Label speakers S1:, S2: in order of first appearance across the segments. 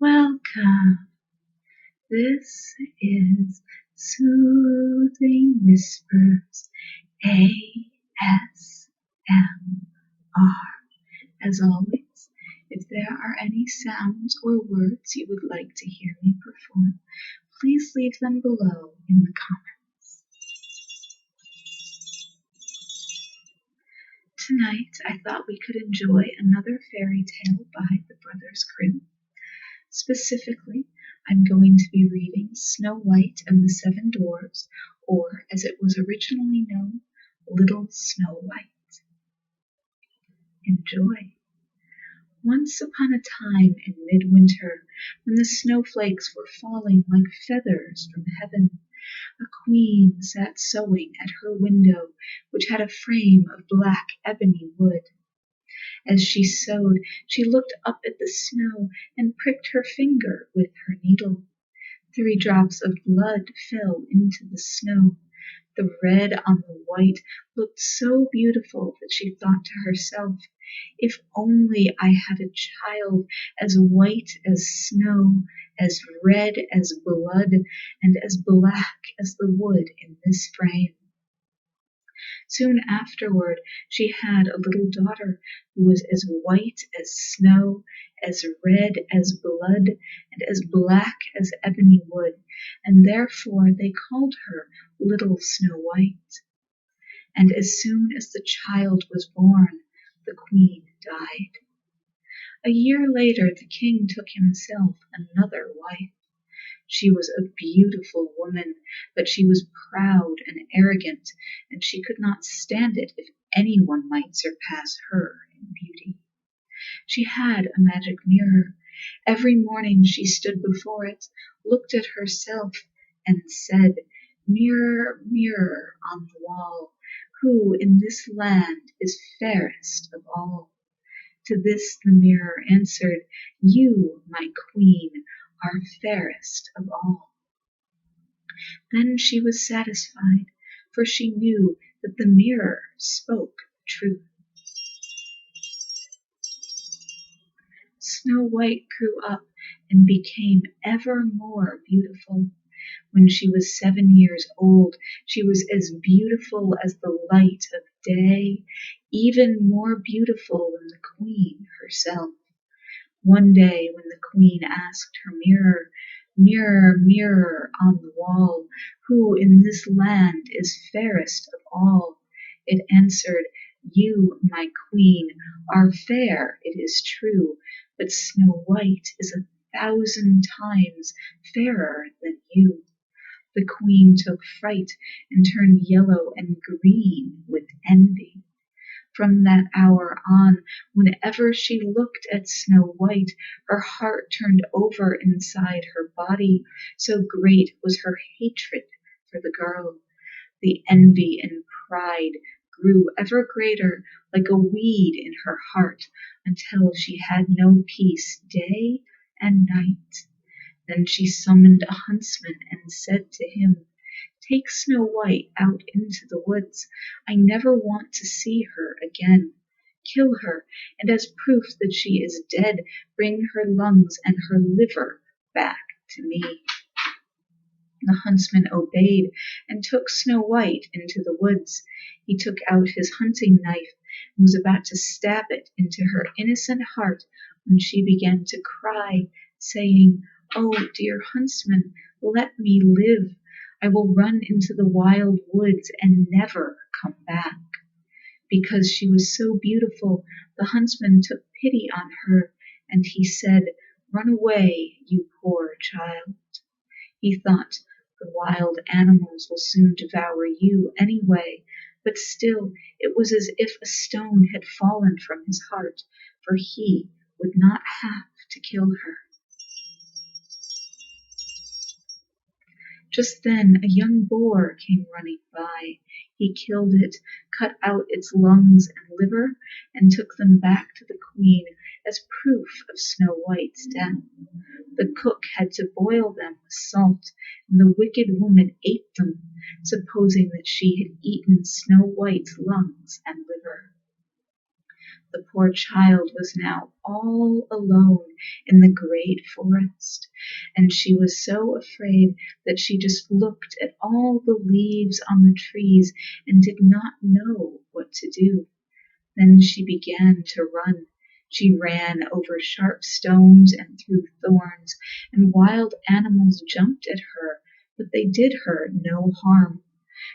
S1: Welcome. This is Soothing Whispers ASMR. As always, if there are any sounds or words you would like to hear me perform, please leave them below in the comments. Tonight, I thought we could enjoy another fairy tale by the Brothers Grimm. Specifically, I'm going to be reading Snow White and the Seven Dwarfs, or as it was originally known, Little Snow White. Enjoy! Once upon a time in midwinter, when the snowflakes were falling like feathers from heaven, a queen sat sewing at her window, which had a frame of black ebony wood. As she sewed, she looked up at the snow and pricked her finger with her needle. 3 drops of blood fell into the snow. The red on the white looked so beautiful that she thought to herself, if only I had a child as white as snow, as red as blood, and as black as the wood in this frame. Soon afterward she had a little daughter who was as white as snow, as red as blood, and as black as ebony wood, and therefore they called her Little Snow White. And as soon as the child was born, the queen died. A year later the king took himself another wife. She was a beautiful woman, but she was proud and arrogant, and she could not stand it if anyone might surpass her in beauty. She had a magic mirror. Every morning she stood before it, looked at herself, and said, "Mirror, mirror on the wall, who in this land is fairest of all?" To this the mirror answered, "You, my queen, are fairest of all." Then she was satisfied, for she knew that the mirror spoke the truth. Snow White grew up and became ever more beautiful. When she was 7 years old, she was as beautiful as the light of day, even more beautiful than the queen herself. One day when the queen asked her mirror, "Mirror, mirror on the wall, who in this land is fairest of all?" it answered, "You, my queen, are fair, it is true, but Snow White is 1,000 times fairer than you." The queen took fright and turned yellow and green with envy. From that hour on, whenever she looked at Snow White, her heart turned over inside her body, so great was her hatred for the girl. The envy and pride grew ever greater, like a weed in her heart, until she had no peace day and night. Then she summoned a huntsman and said to him, "Take Snow White out into the woods. I never want to see her again. Kill her, and as proof that she is dead, bring her lungs and her liver back to me." The huntsman obeyed and took Snow White into the woods. He took out his hunting knife and was about to stab it into her innocent heart when she began to cry, saying, "Oh, dear huntsman, let me live. I will run into the wild woods and never come back." Because she was so beautiful, the huntsman took pity on her, and he said, "Run away, you poor child." He thought, "The wild animals will soon devour you anyway," but still it was as if a stone had fallen from his heart, for he would not have to kill her. Just then a young boar came running by. He killed it, cut out its lungs and liver, and took them back to the queen as proof of Snow White's death. The cook had to boil them with salt, and the wicked woman ate them, supposing that she had eaten Snow White's lungs and liver. The poor child was now all alone in the great forest, and she was so afraid that she just looked at all the leaves on the trees and did not know what to do. Then she began to run. She ran over sharp stones and through thorns, and wild animals jumped at her, but they did her no harm.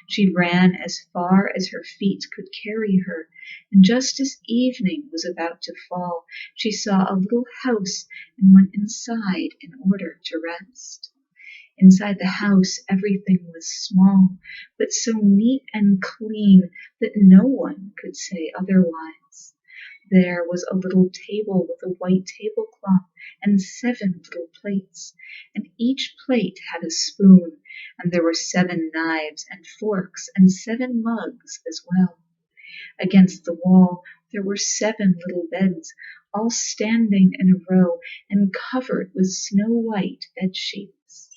S1: She ran as far as her feet could carry her, and just as evening was about to fall, she saw a little house and went inside in order to rest. Inside the house everything was small, but so neat and clean that no one could say otherwise. There was a little table with a white tablecloth and 7 little plates, and each plate had a spoon, and there were 7 knives and forks and 7 mugs as well. Against the wall there were 7 little beds, all standing in a row and covered with snow-white bed sheets.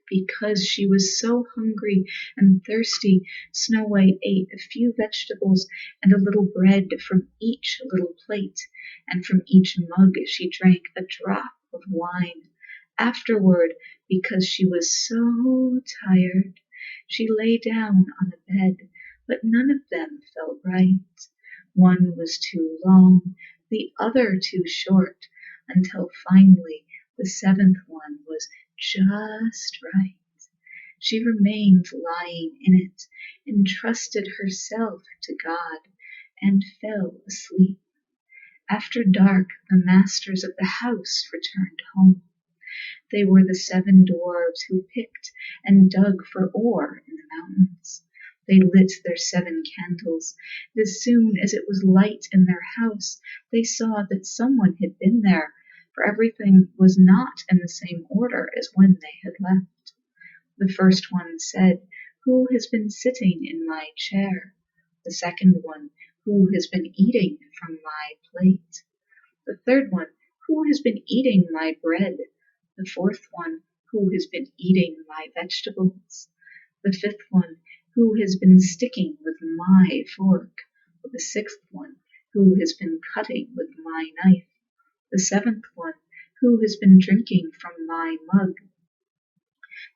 S1: Because she was so hungry and thirsty, Snow White ate a few vegetables and a little bread from each little plate, and from each mug she drank a drop of wine. Afterward, because she was so tired, she lay down on a bed, but none of them felt right. One was too long, the other too short, until finally the 7th one was just right. She remained lying in it, entrusted herself to God, and fell asleep. After dark, the masters of the house returned home. They were the 7 dwarfs who picked and dug for ore in the mountains. They lit their 7 candles, and as soon as it was light in their house, they saw that someone had been there, for everything was not in the same order as when they had left. The first one said, "Who has been sitting in my chair?" The second one, "Who has been eating from my plate?" The third one, "Who has been eating my bread?" The fourth one, "Who has been eating my vegetables?" The fifth one, "Who has been sticking with my fork?" The sixth one, "Who has been cutting with my knife?" The seventh one, "Who has been drinking from my mug?"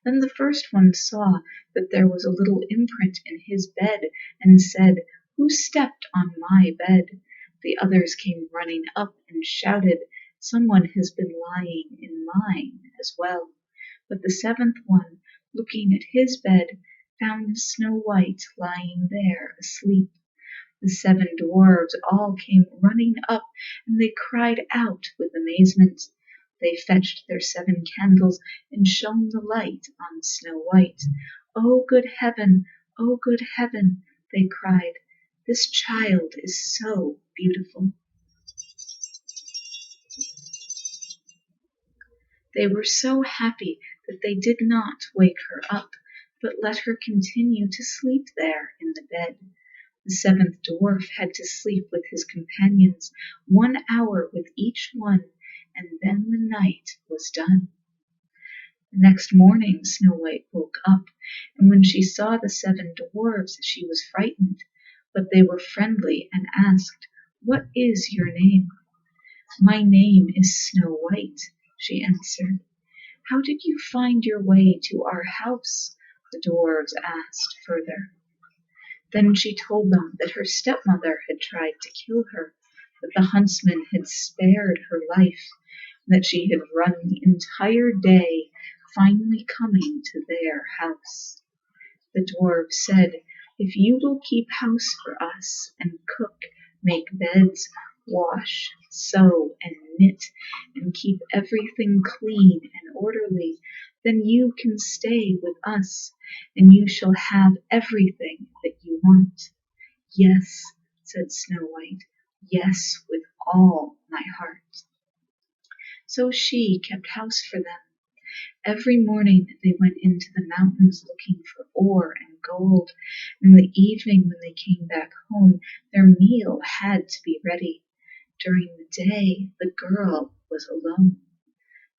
S1: Then the first one saw that there was a little imprint in his bed, and said, "Who stepped on my bed?" The others came running up and shouted, "Someone has been lying in mine as well." But the 7th one, looking at his bed, found Snow White lying there asleep. The 7 dwarfs all came running up, and they cried out with amazement. They fetched their 7 candles and shone the light on Snow White. "Oh, good heaven! Oh, good heaven!" they cried. "This child is so beautiful." They were so happy that they did not wake her up, but let her continue to sleep there in the bed. The 7th dwarf had to sleep with his companions, 1 hour with each one, and then the night was done. The next morning Snow White woke up, and when she saw the 7 dwarfs she was frightened, but they were friendly and asked, "What is your name?" "My name is Snow White," she answered. "How did you find your way to our house?" the dwarfs asked further. Then she told them that her stepmother had tried to kill her, that the huntsman had spared her life, and that she had run the entire day, finally coming to their house. The dwarf said, "If you will keep house for us, and cook, make beds, wash, sew, and knit, and keep everything clean and orderly, then you can stay with us, and you shall have everything that you want." "Yes," said Snow White, "yes, with all my heart." So she kept house for them. Every morning they went into the mountains looking for ore and gold, and in the evening when they came back home, their meal had to be ready. During the day the girl was alone.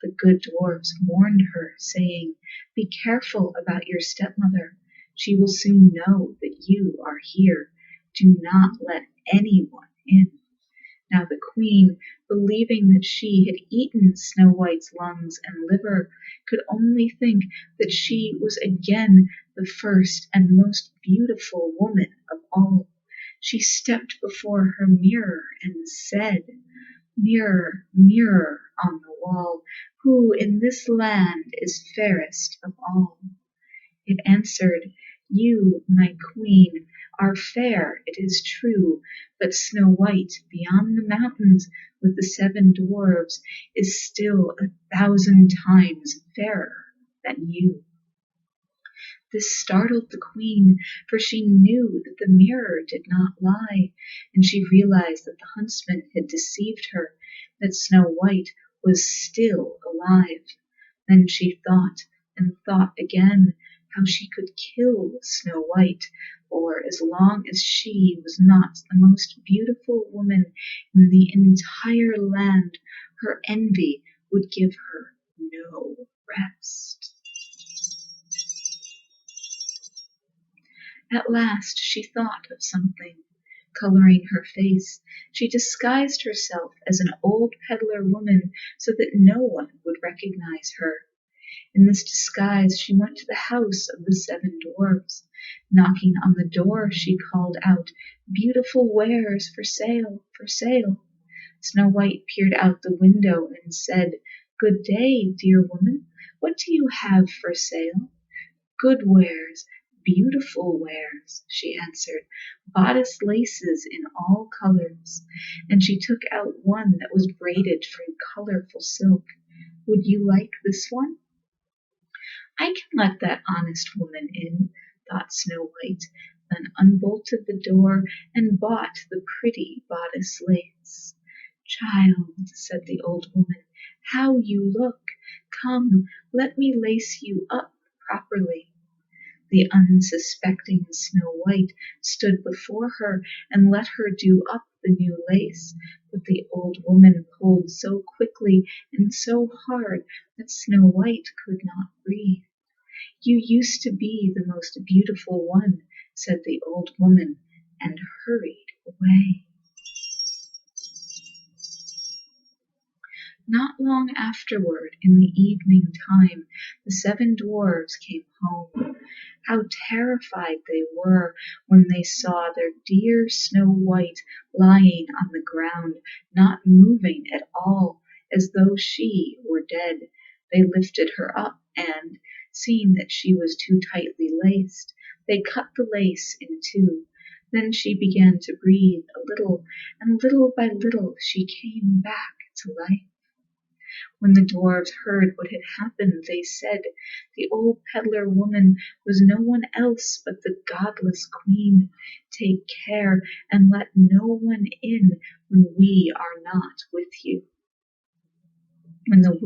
S1: The good dwarfs warned her, saying, "Be careful about your stepmother. She will soon know that you are here. Do not let anyone in." Now the queen, believing that she had eaten Snow White's lungs and liver, could only think that she was again the first and most beautiful woman of all. She stepped before her mirror and said, "Mirror, mirror on the wall, who in this land is fairest of all?" It answered, "You, my queen, are fair, it is true, but Snow White beyond the mountains with the 7 dwarfs is still 1,000 times fairer than you." This startled the queen, for she knew that the mirror did not lie, and she realized that the huntsman had deceived her, that Snow White was still alive. Then she thought and thought again how she could kill Snow White, for as long as she was not the most beautiful woman in the entire land, her envy would give her no rest. At last she thought of something. Coloring her face, she disguised herself as an old peddler woman so that no one would recognize her. In this disguise she went to the house of the 7 dwarfs. Knocking on the door, she called out, "Beautiful wares for sale, for sale." Snow White peered out the window and said, "Good day, dear woman. What do you have for sale?" "Good wares, beautiful wares," she answered, "bodice laces in all colors." And she took out one that was braided from colorful silk. "Would you like this one?" "I can let that honest woman in," thought Snow White, then unbolted the door and bought the pretty bodice lace. "Child," said the old woman, "how you look! Come, let me lace you up properly." The unsuspecting Snow White stood before her and let her do up the new lace, but the old woman pulled so quickly and so hard that Snow White could not breathe. "You used to be the most beautiful one," said the old woman, and hurried away. Not long afterward, in the evening time, the 7 dwarfs came home. How terrified they were when they saw their dear Snow White lying on the ground, not moving at all, as though she were dead. They lifted her up, and, seeing that she was too tightly laced, they cut the lace in two. Then she began to breathe a little, and little by little she came back to life. When the dwarfs heard what had happened, they said, "The old peddler woman was no one else but the godless queen. Take care and let no one in when we are not with you." When the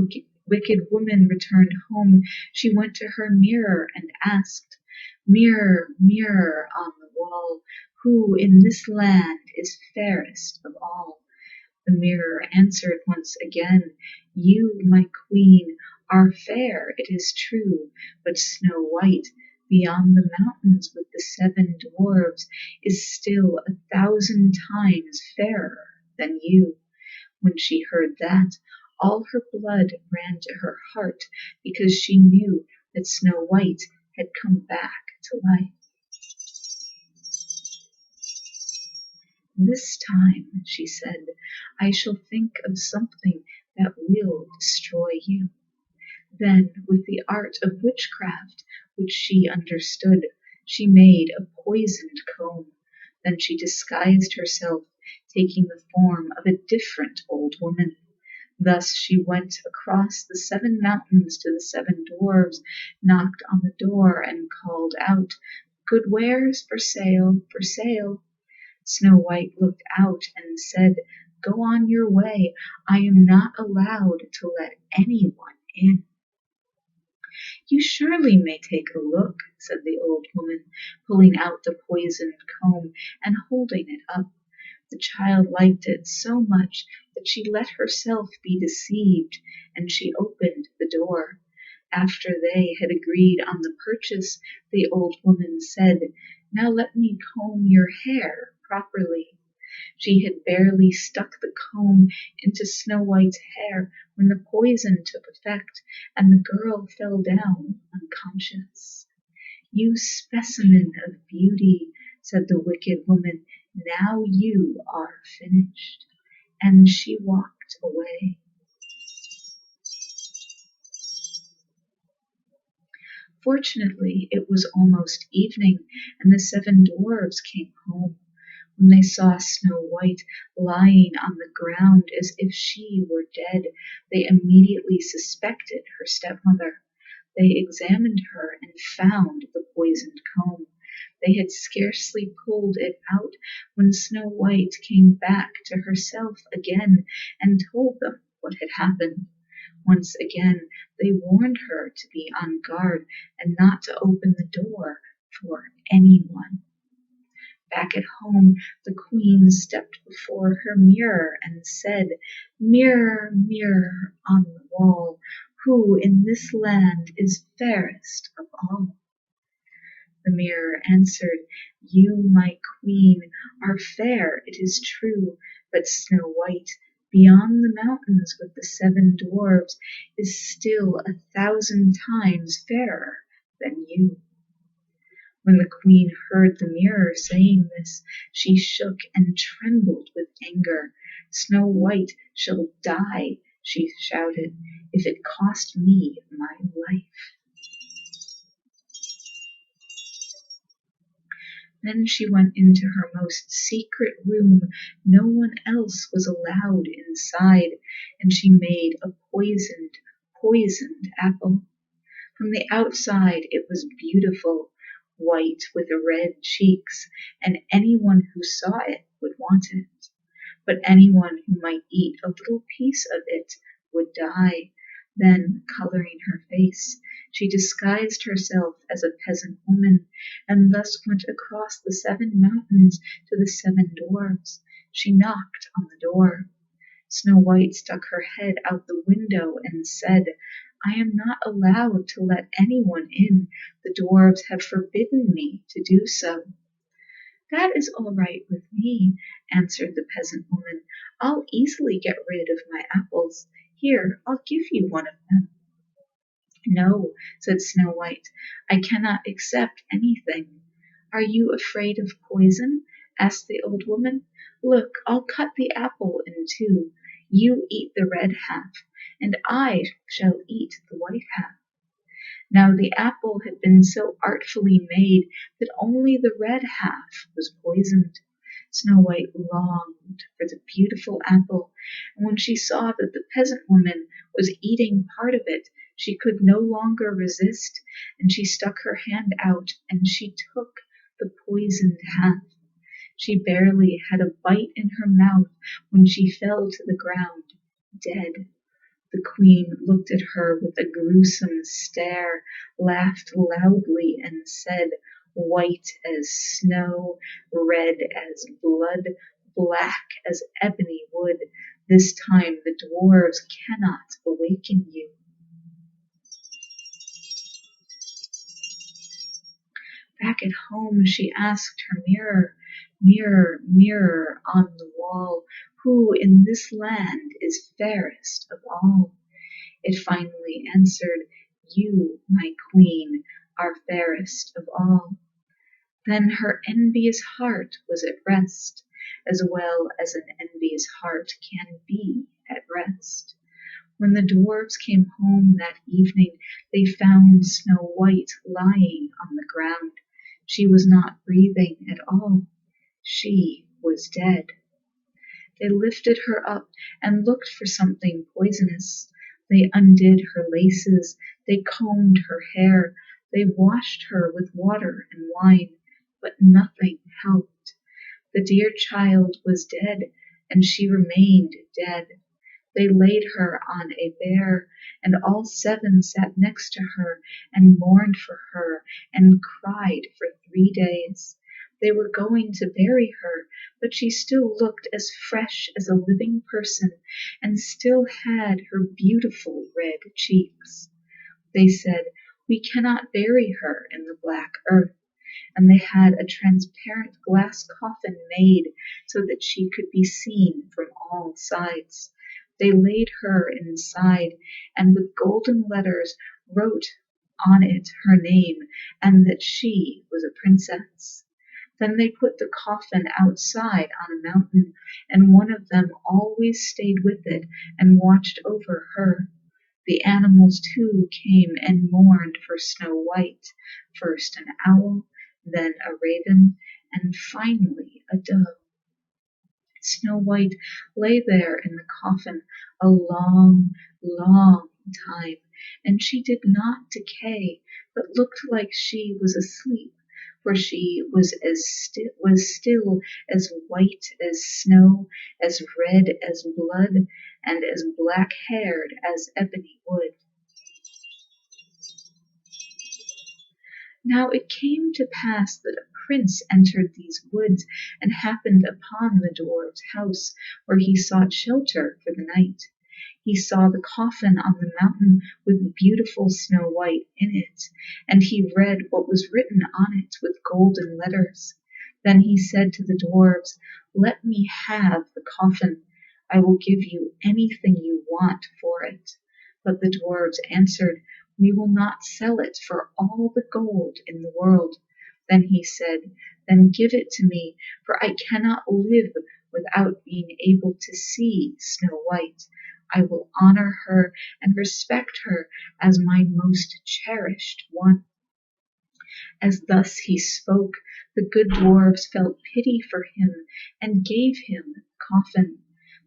S1: wicked woman returned home, she went to her mirror and asked, "Mirror, mirror on the wall, who in this land is fairest of all?" The mirror answered once again, "You, my queen, are fair, it is true, but Snow White, beyond the mountains with the 7 dwarfs, is still 1,000 times fairer than you." When she heard that, all her blood ran to her heart, because she knew that Snow White had come back to life. "This time," she said, "I shall think of something that will destroy you." Then, with the art of witchcraft, which she understood, she made a poisoned comb. Then she disguised herself, taking the form of a different old woman. Thus she went across the 7 mountains to the 7 dwarfs, knocked on the door, and called out, "Good wares for sale, for sale." Snow White looked out and said, "Go on your way. I am not allowed to let anyone in." "You surely may take a look," said the old woman, pulling out the poisoned comb and holding it up. The child liked it so much that she let herself be deceived, and she opened the door. After they had agreed on the purchase, the old woman said, "Now let me comb your hair properly." She had barely stuck the comb into Snow White's hair when the poison took effect, and the girl fell down unconscious. "You specimen of beauty," said the wicked woman, "now you are finished." And she walked away. Fortunately, it was almost evening, and the 7 dwarfs came home. When they saw Snow White lying on the ground as if she were dead, they immediately suspected her stepmother. They examined her and found the poisoned comb. They had scarcely pulled it out when Snow White came back to herself again and told them what had happened. Once again they warned her to be on guard and not to open the door for anyone. Back at home, the queen stepped before her mirror and said, "Mirror, mirror on the wall, who in this land is fairest of all?" The mirror answered, "You, my queen, are fair, it is true, but Snow White, beyond the mountains with the 7 dwarfs, is still 1,000 times fairer than you." When the queen heard the mirror saying this, she shook and trembled with anger. "Snow White shall die," she shouted, "if it cost me my life." Then she went into her most secret room. No one else was allowed inside, and she made a poisoned apple. From the outside it was beautiful, white with red cheeks, and anyone who saw it would want it. But anyone who might eat a little piece of it would die. Then, coloring her face, she disguised herself as a peasant woman, and thus went across the 7 mountains to the 7 dwarfs. She knocked on the door. Snow White stuck her head out the window and said, "I am not allowed to let anyone in. The dwarfs have forbidden me to do so." "That is all right with me," answered the peasant woman. "I'll easily get rid of my apples. Here, I'll give you one of them." "No," said Snow White, "I cannot accept anything." "Are you afraid of poison?" asked the old woman. "Look, I'll cut the apple in two. You eat the red half, and I shall eat the white half." Now the apple had been so artfully made that only the red half was poisoned. Snow White longed for the beautiful apple, and when she saw that the peasant woman was eating part of it, she could no longer resist, and she stuck her hand out and she took the poisoned half. She barely had a bite in her mouth when she fell to the ground, dead. The queen looked at her with a gruesome stare, laughed loudly, and said, "White as snow, red as blood, black as ebony wood, this time the dwarfs cannot awaken you." Back at home she asked her mirror, "Mirror, mirror on the wall, who in this land is fairest of all?" It finally answered, "You, my queen, are fairest of all." Then her envious heart was at rest, as well as an envious heart can be at rest. When the dwarfs came home that evening, they found Snow White lying on the ground. She was not breathing at all. She was dead. They lifted her up and looked for something poisonous. They undid her laces, they combed her hair, they washed her with water and wine, but nothing helped. The dear child was dead, and she remained dead. They laid her on a bier, and all 7 sat next to her and mourned for her and cried for 3 days. They were going to bury her, but she still looked as fresh as a living person and still had her beautiful red cheeks. They said, "We cannot bury her in the black earth," and they had a transparent glass coffin made so that she could be seen from all sides. They laid her inside, and with golden letters wrote on it her name and that she was a princess. Then they put the coffin outside on a mountain, and one of them always stayed with it and watched over her. The animals too came and mourned for Snow White, first an owl, then a raven, and finally a dove. Snow White lay there in the coffin a long, long time, and she did not decay, but looked like she was asleep, for she was still as white as snow, as red as blood, and as black-haired as ebony wood. Now it came to pass that a prince entered these woods and happened upon the dwarf's house, where he sought shelter for the night. He saw the coffin on the mountain with beautiful Snow White in it, and he read what was written on it with golden letters. Then he said to the dwarfs, "Let me have the coffin. I will give you anything you want for it." But the dwarfs answered, "We will not sell it for all the gold in the world." Then he said, "Then give it to me, for I cannot live without being able to see Snow White. I will honor her and respect her as my most cherished one." As thus he spoke, the good dwarfs felt pity for him and gave him the coffin.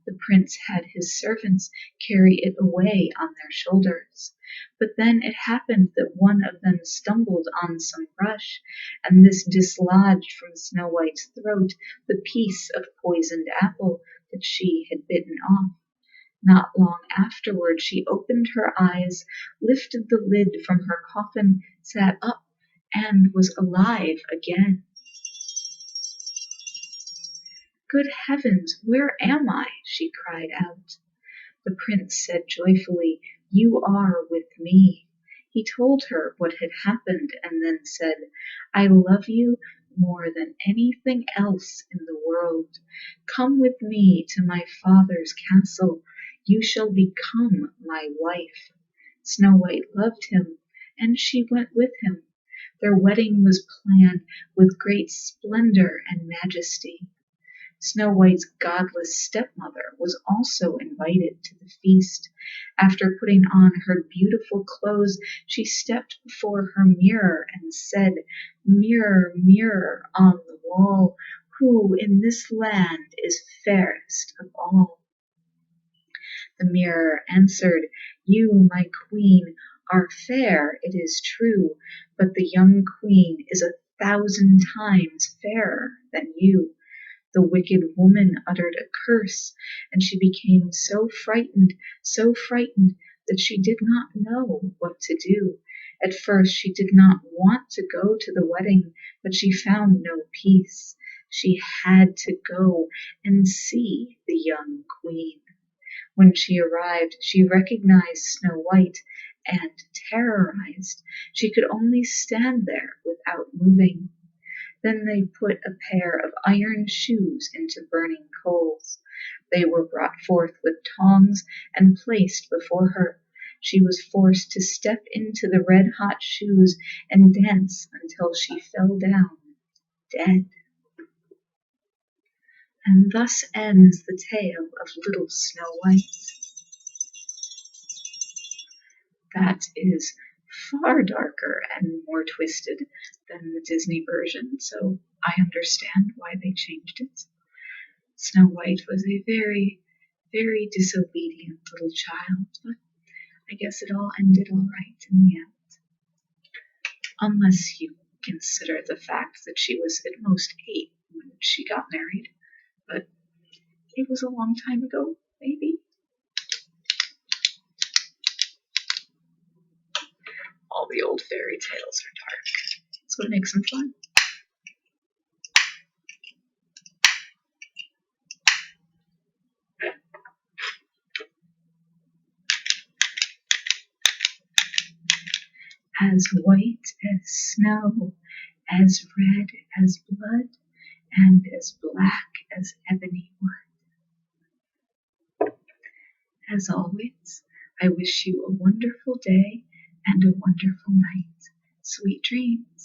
S1: The prince had his servants carry it away on their shoulders. But then it happened that one of them stumbled on some brush, and this dislodged from Snow White's throat the piece of poisoned apple that she had bitten off. Not long afterward she opened her eyes, lifted the lid from her coffin, sat up, and was alive again. "Good heavens, where am I?" she cried out. The prince said joyfully, "You are with me." He told her what had happened and then said, "I love you more than anything else in the world. Come with me to my father's castle. You shall become my wife." Snow White loved him, and she went with him. Their wedding was planned with great splendor and majesty. Snow White's godless stepmother was also invited to the feast. After putting on her beautiful clothes, she stepped before her mirror and said, "Mirror, mirror on the wall, who in this land is fairest of all?" The mirror answered, "You, my queen, are fair, it is true, but the young queen is 1,000 times fairer than you." The wicked woman uttered a curse, and she became so frightened that she did not know what to do. At first she did not want to go to the wedding, but she found no peace. She had to go and see the young queen. When she arrived, she recognized Snow White, and, terrorized, she could only stand there without moving. Then they put a pair of iron shoes into burning coals. They were brought forth with tongs and placed before her. She was forced to step into the red-hot shoes and dance until she fell down dead. And thus ends the tale of little Snow White. That is far darker and more twisted than the Disney version, so I understand why they changed it. Snow White was a very, very disobedient little child, but I guess it all ended all right in the end. Unless you consider the fact that she was at most 8 when she got married, but it was a long time ago, maybe. All the old fairy tales are dark. That's what makes them fun. as white as snow, as red as blood, and as black as ebony wood. As always, I wish you a wonderful day and a wonderful night. Sweet dreams.